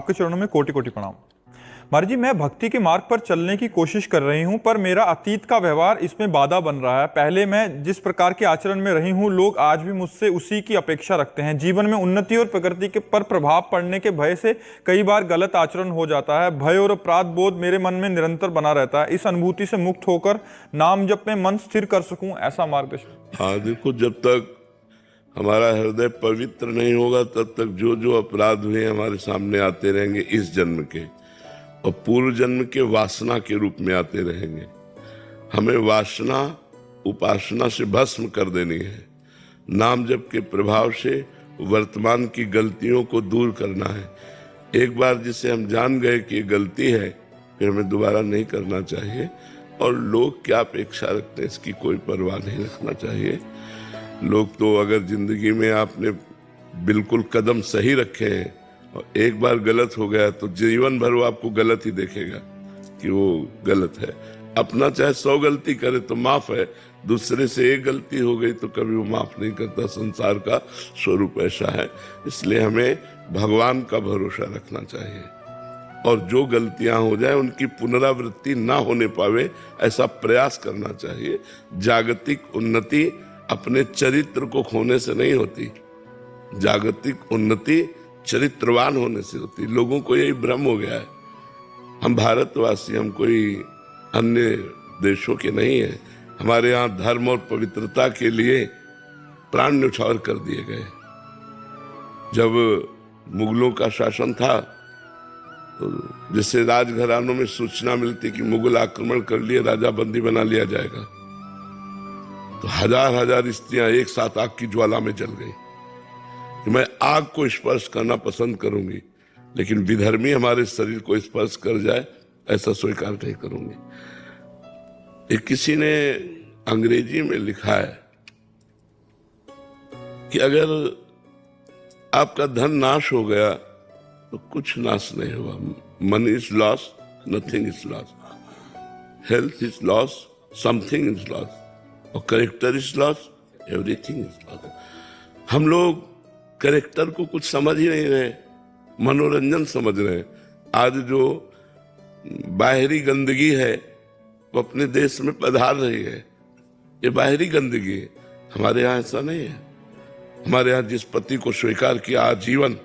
आपके चरणों में कोटि कोटि प्रणाम। महाराज जी, मैं भक्ति के मार्ग पर चलने की कोशिश कर रही हूं, पर मेरा अतीत का व्यवहार इसमें बाधा बन रहा है। पहले मैं जिस प्रकार के आचरण में रही हूं, लोग आज भी मुझसे उसी की अपेक्षा रखते हैं। जीवन में उन्नति और प्रगति के पर प्रभाव पड़ने के भय से कई बार गलत आचरण हो जाता है। भय और अपराध बोध मेरे मन में निरंतर बना रहता है। इस अनुभूति से मुक्त होकर नाम जप में मन स्थिर कर सकूं, ऐसा मार्गदर्शन। हाँ, देखो, जब तक हमारा हृदय पवित्र नहीं होगा तब तक जो जो अपराध हुए हमारे सामने आते रहेंगे इस जन्म के, और पूर्व जन्म के वासना के रूप में आते रहेंगे। हमें वासना उपासना से भस्म कर देनी है। नाम जप के प्रभाव से वर्तमान की गलतियों को दूर करना है। एक बार जिसे हम जान गए कि ये गलती है, फिर हमें दोबारा नहीं करना चाहिए। और लोग क्या अपेक्षा रखते हैं इसकी कोई परवाह नहीं रखना चाहिए। लोग तो अगर जिंदगी में आपने बिल्कुल कदम सही रखे हैं और एक बार गलत हो गया तो जीवन भर वो आपको गलत ही देखेगा कि वो गलत है। अपना चाहे 100 गलती करे तो माफ है, दूसरे से एक गलती हो गई तो कभी वो माफ नहीं करता। संसार का स्वरूप ऐसा है। इसलिए हमें भगवान का भरोसा रखना चाहिए और जो गलतियां हो जाए उनकी पुनरावृत्ति ना होने पावे ऐसा प्रयास करना चाहिए। जागतिक उन्नति अपने चरित्र को खोने से नहीं होती, जागतिक उन्नति चरित्रवान होने से होती। लोगों को यही भ्रम हो गया है। हम भारतवासी, हम कोई अन्य देशों के नहीं है। हमारे यहाँ धर्म और पवित्रता के लिए प्राण न्यौछावर कर दिए गए। जब मुगलों का शासन था तो जैसे राजघरानों में सूचना मिलती कि मुगल आक्रमण कर लिए, राजा बंदी बना लिया जाएगा, तो हजार हजार स्त्रियां एक साथ आग की ज्वाला में जल गई कि मैं आग को स्पर्श करना पसंद करूंगी, लेकिन विधर्मी हमारे शरीर को स्पर्श कर जाए ऐसा स्वीकार नहीं करूंगी। एक किसी ने अंग्रेजी में लिखा है कि अगर आपका धन नाश हो गया तो कुछ नाश नहीं हुआ। Money is loss, nothing is loss. Health is loss, something is loss. और character is loss, everything is loss. हम लोग कैरेक्टर को कुछ समझ ही नहीं रहे, मनोरंजन समझ रहे हैं। आज जो बाहरी गंदगी है वो अपने देश में पधार रही है, ये बाहरी गंदगी है। हमारे यहाँ ऐसा नहीं है। हमारे यहाँ जिस पति को स्वीकार किया आजीवन,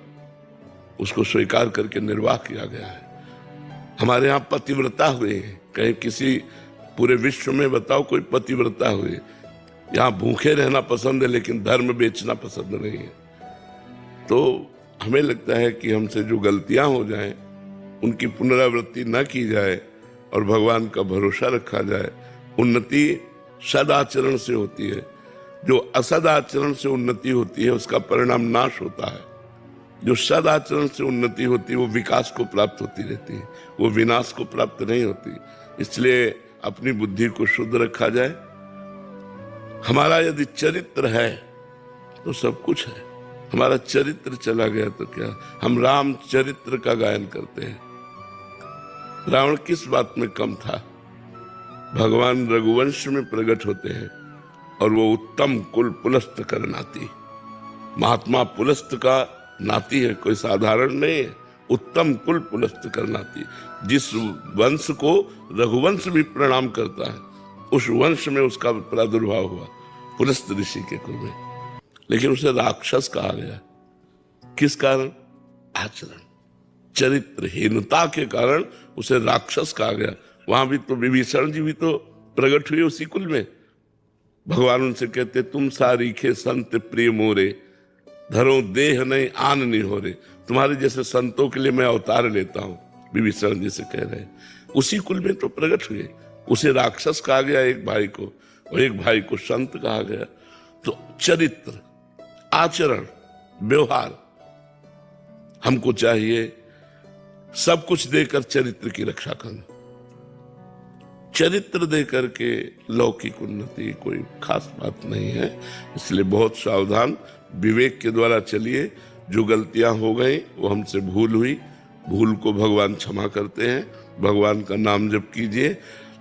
उसको स्वीकार करके निर्वाह किया गया है। हमारे यहाँ पतिव्रता हुई है। कहीं किसी पूरे विश्व में बताओ कोई पतिव्रता हुई? यहाँ भूखे रहना पसंद है लेकिन धर्म बेचना पसंद नहीं है। तो हमें लगता है कि हमसे जो गलतियां हो जाएं उनकी पुनरावृत्ति न की जाए और भगवान का भरोसा रखा जाए। उन्नति सदाचरण से होती है। जो असदाचरण से उन्नति होती है उसका परिणाम नाश होता है। जो सदाचरण से उन्नति होती है वो विकास को प्राप्त होती रहती है, वो विनाश को प्राप्त नहीं होती। इसलिए अपनी बुद्धि को शुद्ध रखा जाए। हमारा यदि चरित्र है तो सब कुछ है। हमारा चरित्र चला गया तो क्या? हम राम चरित्र का गायन करते हैं। रावण किस बात में कम था? भगवान रघुवंश में प्रकट होते हैं और वो उत्तम कुल पुलस्त कर नाती। महात्मा पुलस्त का नाती है, कोई साधारण नहीं है। उत्तम कुल पुलस्त कर नाती। जिस वंश को रघुवंश भी प्रणाम करता है, उस वंश में उसका प्रादुर्भाव हुआ, पुलस्त ऋषि के कुल में। लेकिन उसे राक्षस कहा गया। किस कारण? आचरण, चरित्रहीनता के कारण उसे राक्षस कहा गया। वहां भी तो विभीषण जी भी तो प्रकट हुए उसी कुल में। भगवान उनसे कहते, तुम सारीखे संत प्रिय मोरे, धरो देह नहीं आन नहीं हो रे। तुम्हारे जैसे संतों के लिए मैं अवतार लेता हूं, विभीषण जी से कह रहे हैं। उसी कुल में तो प्रकट हुए। उसे राक्षस कहा गया एक भाई को, और एक भाई को संत कहा गया। तो चरित्र, आचरण, व्यवहार हमको चाहिए। सब कुछ देकर चरित्र की रक्षा करना। चरित्र देकर के लौकिक उन्नति कोई खास बात नहीं है। इसलिए बहुत सावधान, विवेक के द्वारा चलिए। जो गलतियां हो गई वो हमसे भूल हुई, भूल को भगवान क्षमा करते हैं। भगवान का नाम जप कीजिए,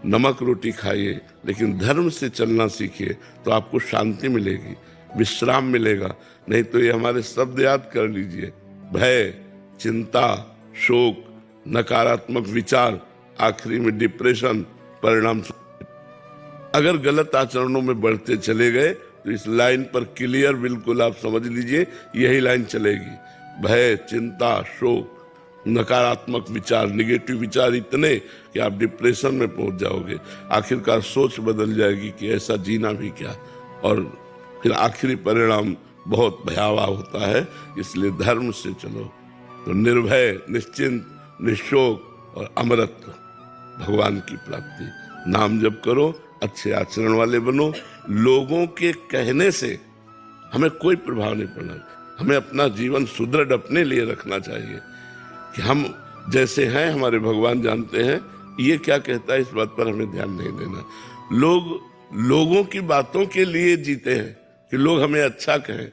नमक रोटी खाइए, लेकिन धर्म से चलना सीखिए तो आपको शांति मिलेगी, विश्राम मिलेगा। नहीं तो ये हमारे शब्द याद कर लीजिए, भय, चिंता, शोक, नकारात्मक विचार, आखिरी में डिप्रेशन परिणाम। अगर गलत आचरणों में बढ़ते चले गए तो इस लाइन पर क्लियर बिल्कुल आप समझ लीजिए, यही लाइन चलेगी। भय, चिंता, शोक, नकारात्मक विचार, निगेटिव विचार इतने कि आप डिप्रेशन में पहुंच जाओगे। आखिरकार सोच बदल जाएगी कि ऐसा जीना भी क्या, और फिर आखिरी परिणाम बहुत भयावह होता है। इसलिए धर्म से चलो तो निर्भय, निश्चिंत, निशोक और अमरत्व, भगवान की प्राप्ति। नाम जप करो, अच्छे आचरण वाले बनो। लोगों के कहने से हमें कोई प्रभाव नहीं पड़ना। हमें अपना जीवन सुदृढ़ अपने लिए रखना चाहिए कि हम जैसे हैं हमारे भगवान जानते हैं। ये क्या कहता है इस बात पर हमें ध्यान नहीं देना। लोगों की बातों के लिए जीते हैं कि लोग हमें अच्छा कहें।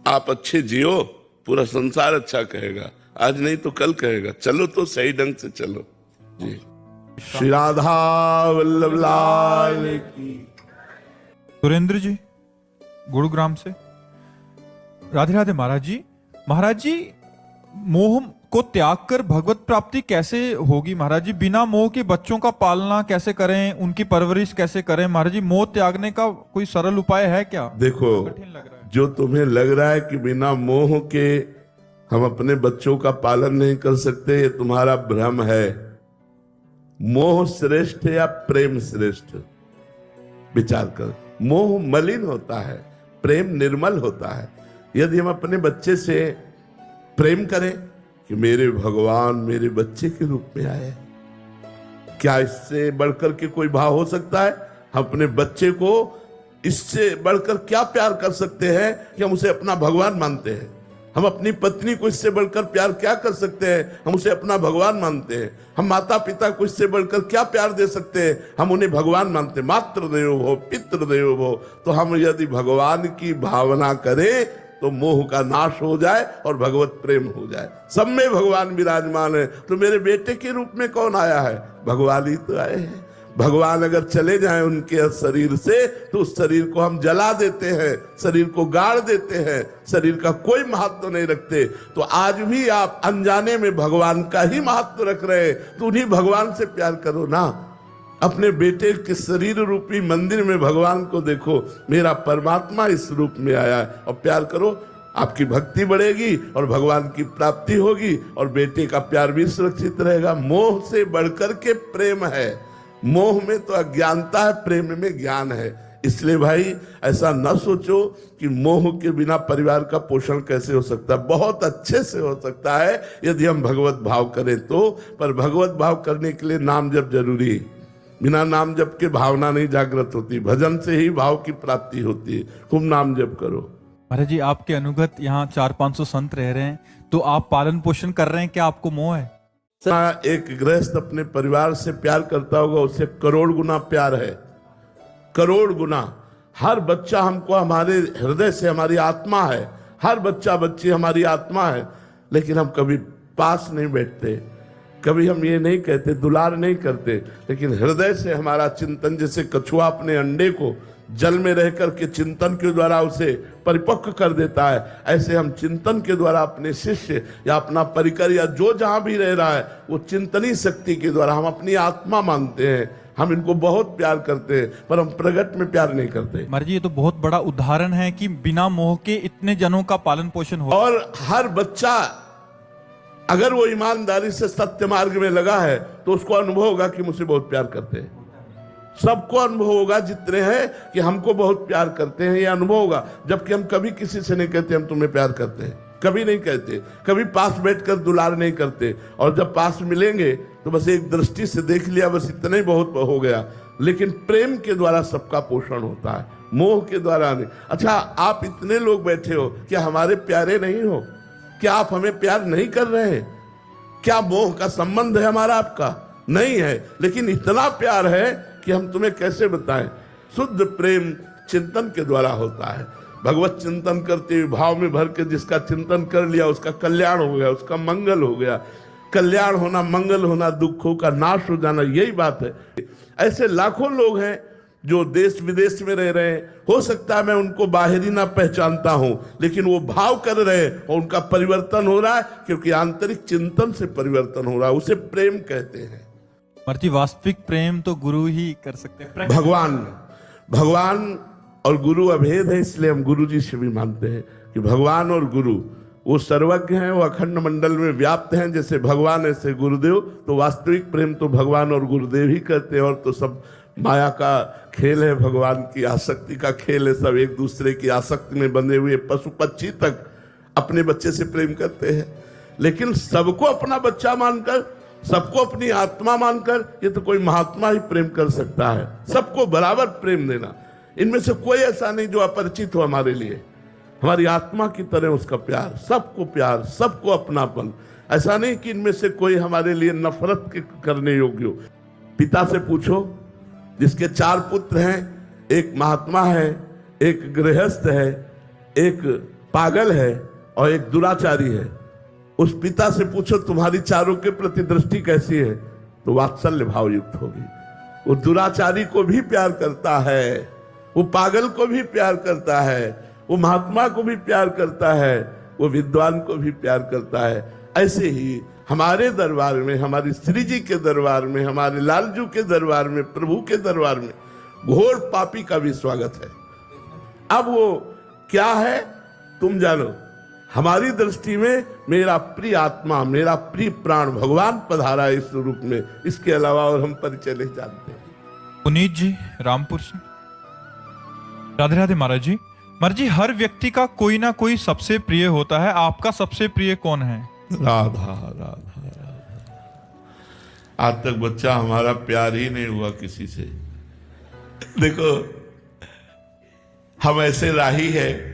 आप अच्छे जियो, पूरा संसार अच्छा कहेगा। आज नहीं तो कल कहेगा। चलो तो सही ढंग से चलो जी। श्री राधा वल्लभ लाल की। सुरेंद्र जी गुरुग्राम से। राधे राधे महाराज जी। महाराज जी, मोह को त्याग कर भगवत प्राप्ति कैसे होगी महाराज जी? बिना मोह के बच्चों का पालना कैसे करें, उनकी परवरिश कैसे करें महाराज जी? मोह त्यागने का कोई सरल उपाय है क्या? देखो, कठिन लग रहा है। जो तुम्हें लग रहा है कि बिना मोह के हम अपने बच्चों का पालन नहीं कर सकते, ये तुम्हारा भ्रम है। मोह श्रेष्ठ या प्रेम श्रेष्ठ, विचार कर। मोह मलिन होता है, प्रेम निर्मल होता है। यदि हम अपने बच्चे से प्रेम करें कि मेरे भगवान मेरे बच्चे के रूप में आए, क्या इससे बढ़कर के कोई भाव हो सकता है? हम अपने बच्चे को इससे बढ़कर क्या प्यार कर सकते हैं कि हम उसे अपना भगवान मानते हैं? हम अपनी पत्नी को इससे बढ़कर प्यार क्या कर सकते हैं? हम उसे अपना भगवान मानते हैं। हम माता पिता को इससे बढ़कर क्या प्यार दे सकते हैं? हम उन्हें भगवान मानते हैं। मातृदेवो भव, पितृदेवो भव। तो हम यदि भगवान की भावना करें तो मोह का नाश हो जाए और भगवत प्रेम हो जाए। सब में भगवान विराजमान है। तो मेरे बेटे के रूप में कौन आया है? भगवान ही तो आए हैं। भगवान अगर चले जाएं उनके शरीर से तो उस शरीर को हम जला देते हैं, शरीर को गाड़ देते हैं, शरीर का कोई महत्व नहीं रखते। तो आज भी आप अनजाने में भगवान का ही महत्व रख रहे हैं, तो उन्हीं भगवान से प्यार करो ना। अपने बेटे के शरीर रूपी मंदिर में भगवान को देखो, मेरा परमात्मा इस रूप में आया है, और प्यार करो। आपकी भक्ति बढ़ेगी और भगवान की प्राप्ति होगी और बेटे का प्यार भी सुरक्षित रहेगा। मोह से बढ़कर के प्रेम है। मोह में तो अज्ञानता है, प्रेम में ज्ञान है। इसलिए भाई ऐसा न सोचो कि मोह के बिना परिवार का पोषण कैसे हो सकता है। बहुत अच्छे से हो सकता है यदि हम भगवत भाव करें तो। पर भगवत भाव करने के लिए नाम जप जरूरी है। बिना नाम जप के भावना नहीं जागृत होती। भजन से ही भाव की प्राप्ति होती है। खूब नाम जप करो। महाराज जी, आपके अनुगत यहाँ 400-500 संत रह रहे हैं, तो आप पालन पोषण कर रहे हैं, क्या आपको मोह है? एक गृहस्थ अपने परिवार से प्यार करता होगा, उससे करोड़ गुना प्यार है, करोड़ गुना। हर बच्चा हमको हमारे हृदय से, हमारी आत्मा है। हर बच्चा बच्ची हमारी आत्मा है। लेकिन हम कभी पास नहीं बैठते, कभी हम ये नहीं कहते, दुलार नहीं करते। लेकिन हृदय से हमारा चिंतन, जैसे कछुआ अपने अंडे को जल में रह करके चिंतन के द्वारा उसे परिपक्व कर देता है, ऐसे हम चिंतन के द्वारा अपने शिष्य या अपना परिकर या जो जहां भी रह रहा है वो चिंतनी शक्ति के द्वारा हम अपनी आत्मा मानते हैं। हम इनको बहुत प्यार करते हैं, पर हम प्रगट में प्यार नहीं करते। महाराज जी, ये तो बहुत बड़ा उदाहरण है कि बिना मोह के इतने जनों का पालन पोषण हो। और हर बच्चा अगर वो ईमानदारी से सत्य मार्ग में लगा है तो उसको अनुभव होगा कि मुझसे बहुत प्यार करते हैं। सबको अनुभव होगा जितने हैं कि हमको बहुत प्यार करते हैं, ये अनुभव होगा। जबकि हम कभी किसी से नहीं कहते हम तुम्हें प्यार करते हैं, कभी नहीं कहते। कभी पास बैठकर दुलार नहीं करते, और जब पास मिलेंगे तो बस एक दृष्टि से देख लिया, बस इतना ही बहुत हो गया। लेकिन प्रेम के द्वारा सबका पोषण होता है, मोह के द्वारा नहीं। अच्छा, आप इतने लोग बैठे हो, क्या हमारे प्यारे नहीं हो? क्या आप हमें प्यार नहीं कर रहे हैं? क्या मोह का संबंध है हमारा आपका? नहीं है। लेकिन इतना प्यार है कि हम तुम्हें कैसे बताएं। शुद्ध प्रेम चिंतन के द्वारा होता है। भगवत चिंतन करते हुए भाव में भर के जिसका चिंतन कर लिया उसका कल्याण हो गया, उसका मंगल हो गया। कल्याण होना, मंगल होना, दुखों का नाश हो जाना, यही बात है। ऐसे लाखों लोग हैं जो देश विदेश में रह रहे हैं, हो सकता है मैं उनको बाहरी ना पहचानता हूं, लेकिन वो भाव कर रहे हैं और उनका परिवर्तन हो रहा है, क्योंकि आंतरिक चिंतन से परिवर्तन हो रहा है। उसे प्रेम कहते हैं। मर्जी वास्तविक प्रेम तो गुरु ही कर सकते हैं। भगवान और गुरु अभेद है, इसलिए हम गुरु जी से भी मानते हैं कि भगवान और गुरु वो सर्वज्ञ हैं, वो अखंड मंडल में व्याप्त हैं। जैसे भगवान ऐसे गुरुदेव, तो वास्तविक प्रेम तो भगवान और गुरुदेव ही करते हैं। और तो सब माया का खेल है, भगवान की आसक्ति का खेल है। सब एक दूसरे की आसक्ति में बंधे हुए पशु पक्षी तक अपने बच्चे से प्रेम करते हैं, लेकिन सबको अपना बच्चा मानकर, सबको अपनी आत्मा मानकर, ये तो कोई महात्मा ही प्रेम कर सकता है। सबको बराबर प्रेम देना, इनमें से कोई ऐसा नहीं जो अपरिचित हो हमारे लिए। हमारी आत्मा की तरह उसका प्यार, सबको अपनापन। ऐसा नहीं कि इनमें से कोई हमारे लिए नफरत करने योग्य हो। पिता से पूछो, जिसके 4 पुत्र हैं, एक महात्मा है, एक गृहस्थ है, एक पागल है और एक दुराचारी है। उस पिता से पूछो तुम्हारी चारों के प्रति दृष्टि कैसी है, तो वात्सल्य भाव युक्त होगी। वो दुराचारी को भी प्यार करता है, वो पागल को भी प्यार करता है, वो महात्मा को भी प्यार करता है, वो विद्वान को भी प्यार करता है। ऐसे ही हमारे दरबार में, हमारी श्री जी के दरबार में, हमारे लालजू के दरबार में, प्रभु के दरबार में घोर पापी का भी स्वागत है। अब वो क्या है तुम जानो। हमारी दृष्टि में मेरा प्रिय आत्मा, मेरा प्रिय प्राण भगवान पधारा इस रूप में। इसके अलावा और हम परिचय नहीं जानते। पुनीत जी रामपुर से। राधे राधे महाराज जी। महाराज जी, हर व्यक्ति का कोई ना कोई सबसे प्रिय होता है, आपका सबसे प्रिय कौन है? राधा राधा राधा। आज तक बच्चा हमारा प्यार ही नहीं हुआ किसी से। देखो, हम ऐसे राही है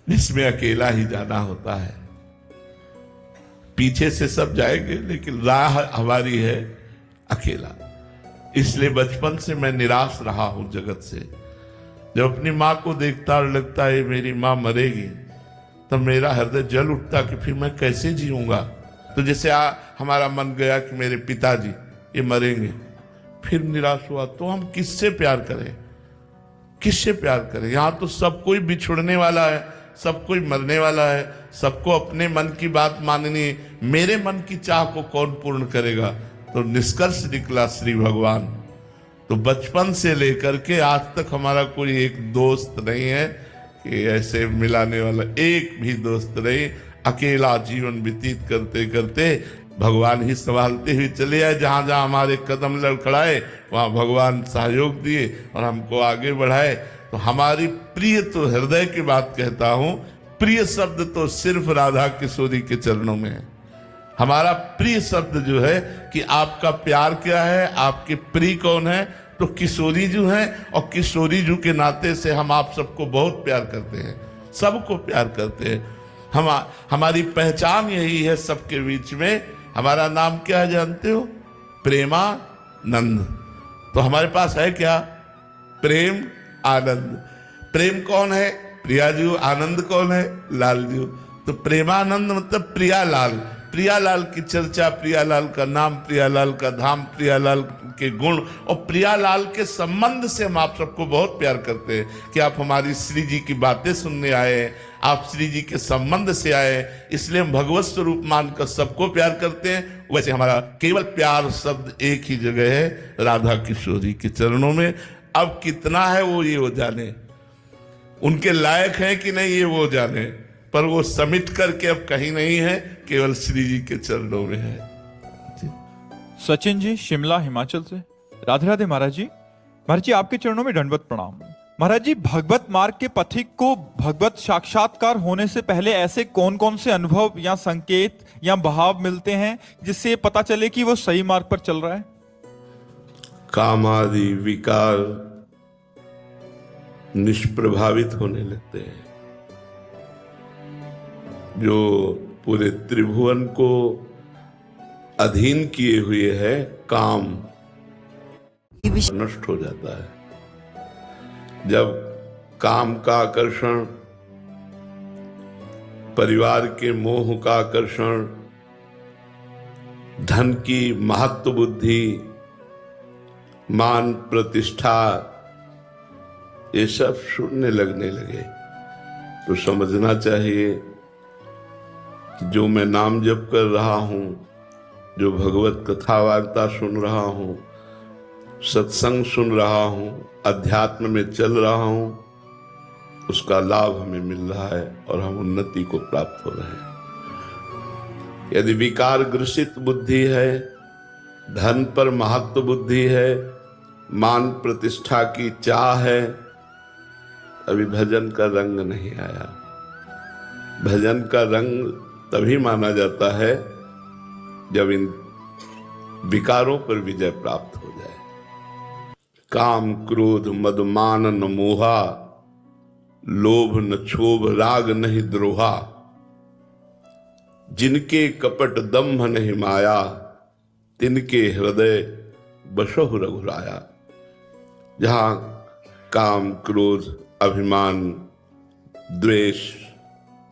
जिसमें अकेला ही जाना होता है। पीछे से सब जाएंगे, लेकिन राह हमारी है अकेला। इसलिए बचपन से मैं निराश रहा हूं जगत से। जब अपनी माँ को देखता और लगता है मेरी माँ मरेगी, तब मेरा हृदय जल उठता कि फिर मैं कैसे जीऊंगा। तो जैसे हमारा मन गया कि मेरे पिताजी ये मरेंगे, फिर निराश हुआ, तो हम किससे प्यार करें, किससे प्यार करें? यहाँ तो सब कोई बिछुड़ने वाला है, सब कोई मरने वाला है, सबको अपने मन की बात माननी, मेरे मन की चाह को कौन पूर्ण करेगा? तो निष्कर्ष निकला श्री भगवान। तो बचपन से लेकर के आज तक हमारा कोई एक दोस्त नहीं है कि ऐसे मिलाने वाला, एक भी दोस्त नहीं। अकेला जीवन व्यतीत करते करते भगवान ही संभालते हुए चले आए। जहां जहां हमारे कदम लड़खड़ाए वहां भगवान सहयोग दिए और हमको आगे बढ़ाए। तो हमारी प्रिय, तो हृदय की बात कहता हूं, प्रिय शब्द तो सिर्फ राधा किशोरी के चरणों में है। हमारा प्रिय शब्द जो है कि आपका प्यार क्या है, आपके प्रिय कौन है, तो किशोरी जी हैं। और किशोरी जी के नाते से हम आप सबको बहुत प्यार करते हैं, सबको प्यार करते हैं। हमारी पहचान यही है सबके बीच में। हमारा नाम क्या है जानते हो? प्रेमानंद। तो हमारे पास है क्या? प्रेम आनंद। प्रेम कौन है? प्रिया जी। आनंद कौन है? लाल जी। तो प्रेमानंद मतलब प्रियालाल। प्रियालाल की चर्चा, प्रियालाल का नाम, प्रियालाल का धाम, प्रियालाल के गुण और प्रियालाल के संबंध से हम आप सबको बहुत प्यार करते हैं कि आप हमारी श्री जी की बातें सुनने आए, आप श्री जी के संबंध से आए। इसलिए हम भगवत स्वरूप मानकर सबको प्यार करते हैं। वैसे हमारा केवल प्यार शब्द एक ही जगह है, राधा किशोरी के चरणों में। अब कितना है वो ये वो जाने, उनके लायक है कि नहीं ये वो जाने, पर वो समिट करके अब कहीं नहीं है, केवल श्री जी के चरणों में है। सचिन जी शिमला हिमाचल से। राधे राधे महाराज जी। महाराज जी, आपके चरणों में दंडवत प्रणाम। महाराज जी, भगवत मार्ग के पथिक को भगवत साक्षात्कार होने से पहले ऐसे कौन कौन से अनुभव या संकेत या भाव मिलते हैं जिससे पता चले कि वो सही मार्ग पर चल रहा है? कामादि विकार निष्प्रभावित होने लगते हैं। जो पूरे त्रिभुवन को अधीन किए हुए है, काम नष्ट हो जाता है। जब काम का आकर्षण, परिवार के मोह का आकर्षण, धन की महत्व बुद्धि मान प्रतिष्ठा ये सब शून्य लगने लगे, तो समझना चाहिए कि जो मैं नाम जप कर रहा हूं, जो भगवत कथा वार्ता सुन रहा हूं, सत्संग सुन रहा हूं, अध्यात्म में चल रहा हूं, उसका लाभ हमें मिल रहा है और हम उन्नति को प्राप्त हो रहे हैं। यदि विकार ग्रसित बुद्धि है, धन पर महत्व बुद्धि है, मान प्रतिष्ठा की चाह है, अभी भजन का रंग नहीं आया। भजन का रंग तभी माना जाता है जब इन विकारों पर विजय प्राप्त हो जाए। काम क्रोध मद मान न मोहा, लोभ न क्षोभ राग नहीं द्रोहा, जिनके कपट दम्भ नहीं माया, तिनके हृदय बसहु रघुराया। जहां काम क्रोध अभिमान द्वेष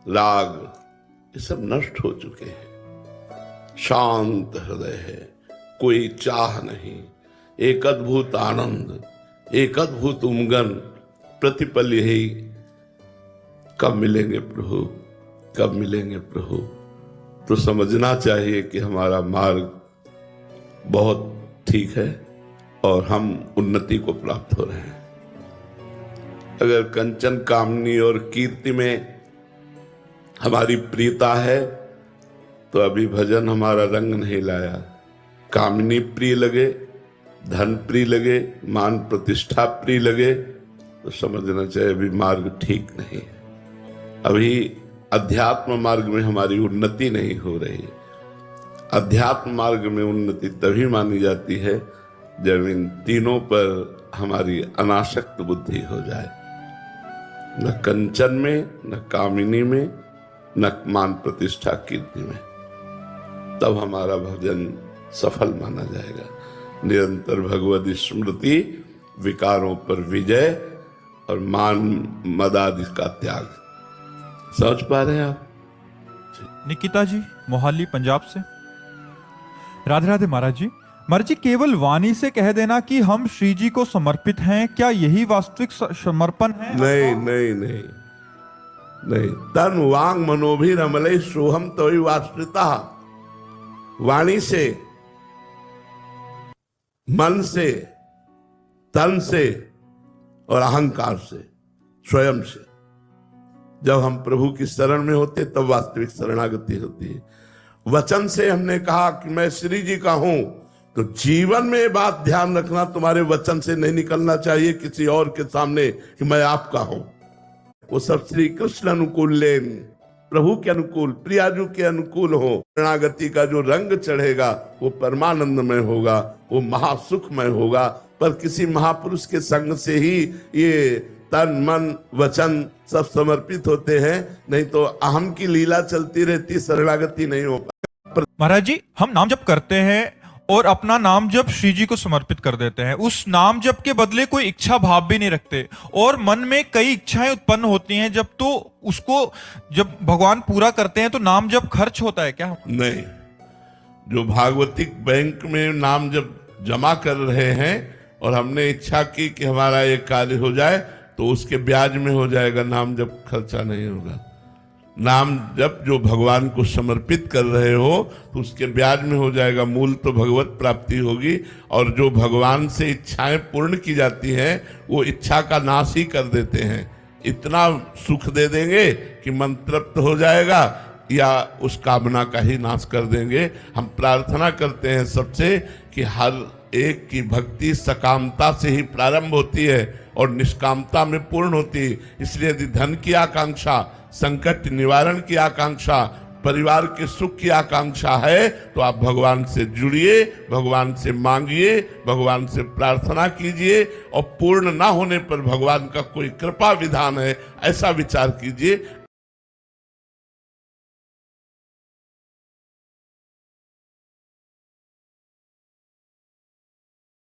राग ये सब नष्ट हो चुके हैं, शांत हृदय है, कोई चाह नहीं, एक अद्भुत आनंद, एक अद्भुत उमंगन, प्रतिपल यही कब मिलेंगे प्रभु, कब मिलेंगे प्रभु। तो समझना चाहिए कि हमारा मार्ग बहुत ठीक है और हम उन्नति को प्राप्त हो रहे हैं। अगर कंचन कामनी और कीर्ति में हमारी प्रियता है तो अभी भजन हमारा रंग नहीं लाया। कामनी प्रिय लगे, धन प्रिय लगे, मान प्रतिष्ठा प्रिय लगे, तो समझना चाहिए अभी मार्ग ठीक नहीं है। अभी अध्यात्म मार्ग में हमारी उन्नति नहीं हो रही। अध्यात्म मार्ग में उन्नति तभी मानी जाती है जब इन तीनों पर हमारी अनासक्त बुद्धि हो जाए, न कंचन में, न कामिनी में, न मान प्रतिष्ठा कीर्ति में, तब हमारा भजन सफल माना जाएगा। निरंतर भगवत स्मृति, विकारों पर विजय और मान मद आदि का त्याग। समझ पा रहे हैं आप? निकिता जी मोहाली पंजाब से। राधे राधे महाराज जी। महाराज जी, केवल वाणी से कह देना कि हम श्री जी को समर्पित हैं, क्या यही वास्तविक समर्पण है? नहीं नहीं नहीं नहीं। तन वांग मनोभिर अमले सोहम तो वास्तविकता। वाणी से, मन से, तन से और अहंकार से, स्वयं से जब हम प्रभु की शरण में होते तब वास्तविक शरणागति होती है। वचन से हमने कहा कि मैं श्री जी का हूं, तो जीवन में ये बात ध्यान रखना, तुम्हारे वचन से नहीं निकलना चाहिए किसी और के सामने कि मैं आपका हूं। वो सब श्री कृष्ण अनुकूल लेन, प्रभु के अनुकूल, प्रियाजू के अनुकूल हो। शरणागति का जो रंग चढ़ेगा वो परमानंदमय होगा, वो महासुखमय होगा। पर किसी महापुरुष के संग से ही ये तन मन वचन सब समर्पित होते हैं, नहीं तो अहम की लीला चलती रहती, शरणागति नहीं हो पाती। महाराज जी, हम नाम जप करते हैं और अपना नाम जप श्री जी को समर्पित कर देते हैं। उस नाम जप के बदले कोई इच्छा भाव भी नहीं रखते और मन में कई इच्छाएं उत्पन्न होती हैं। जब तो उसको जब भगवान पूरा करते हैं तो नाम जप खर्च होता है क्या? नहीं, जो भागवतिक बैंक में नाम जप जमा कर रहे हैं और हमने इच्छा की कि हमारा ये कार्य हो जाए, तो उसके ब्याज में हो जाएगा, नाम जप खर्चा नहीं होगा। नाम जप जो भगवान को समर्पित कर रहे हो तो उसके ब्याज में हो जाएगा, मूल तो भगवत प्राप्ति होगी। और जो भगवान से इच्छाएं पूर्ण की जाती हैं वो इच्छा का नाश ही कर देते हैं। इतना सुख दे देंगे कि मन तृप्त हो जाएगा या उस कामना का ही नाश कर देंगे। हम प्रार्थना करते हैं सबसे कि हर एक की भक्ति सकामता से ही प्रारंभ होती है और निष्कामता में पूर्ण होती है। इसलिए यदि धन की आकांक्षा, संकट निवारण की आकांक्षा, परिवार के सुख की आकांक्षा है तो आप भगवान से जुड़िए, भगवान से मांगिए, भगवान से प्रार्थना कीजिए और पूर्ण ना होने पर भगवान का कोई कृपा विधान है ऐसा विचार कीजिए।